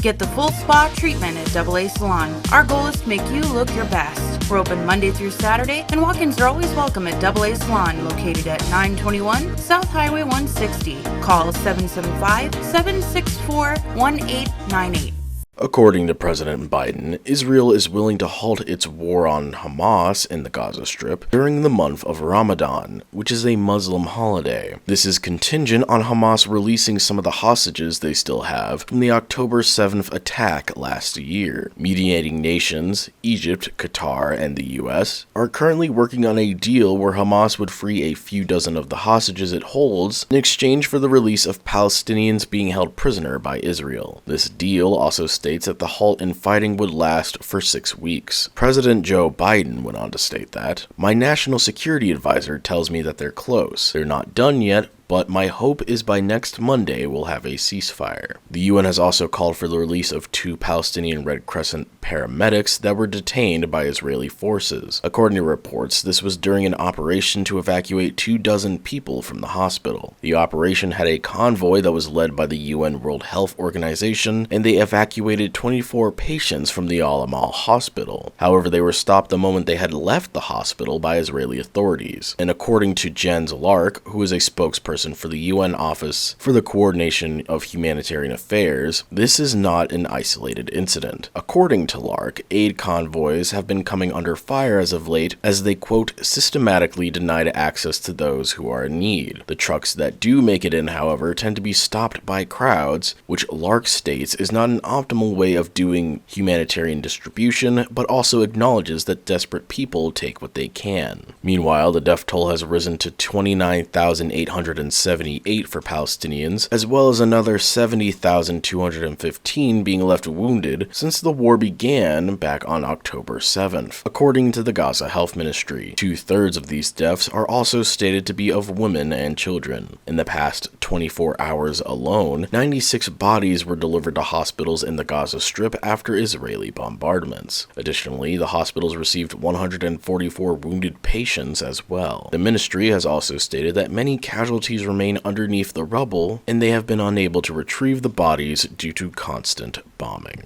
Get the full spa treatment at AA Salon. Our goal is to make you look your best. We're open Monday through Saturday, and walk-ins are always welcome at AA Salon, located at 921 South Highway 160. Call 775-764-1898. According to President Biden, Israel is willing to halt its war on Hamas in the Gaza Strip during the month of Ramadan, which is a Muslim holiday. This is contingent on Hamas releasing some of the hostages they still have from the October 7th attack last year. Mediating nations, Egypt, Qatar, and the US, are currently working on a deal where Hamas would free a few dozen of the hostages it holds in exchange for the release of Palestinians being held prisoner by Israel. This deal also states that the halt in fighting would last for 6 weeks. President Joe Biden went on to state that, "My national security advisor tells me that they're close. They're not done yet, but my hope is by next Monday we'll have a ceasefire." The UN has also called for the release of 2 Palestinian Red Crescent paramedics that were detained by Israeli forces. According to reports, this was during an operation to evacuate 24 people from the hospital. The operation had a convoy that was led by the UN World Health Organization, and they evacuated 24 patients from the Al-Amal hospital. However, they were stopped the moment they had left the hospital by Israeli authorities. And according to Jens Lark, who is a spokesperson for the UN Office for the Coordination of Humanitarian Affairs, this is not an isolated incident. According to Lark, aid convoys have been coming under fire as of late as they, quote, systematically denied access to those who are in need. The trucks that do make it in, however, tend to be stopped by crowds, which Lark states is not an optimal way of doing humanitarian distribution, but also acknowledges that desperate people take what they can. Meanwhile, the death toll has risen to 29,878 for Palestinians, as well as another 70,215 being left wounded since the war began back on October 7th. According to the Gaza Health Ministry, 2/3 of these deaths are also stated to be of women and children. In the past 24 hours alone, 96 bodies were delivered to hospitals in the Gaza Strip after Israeli bombardments. Additionally, the hospitals received 144 wounded patients as well. The ministry has also stated that many casualties remain underneath the rubble, and they have been unable to retrieve the bodies due to constant bombing.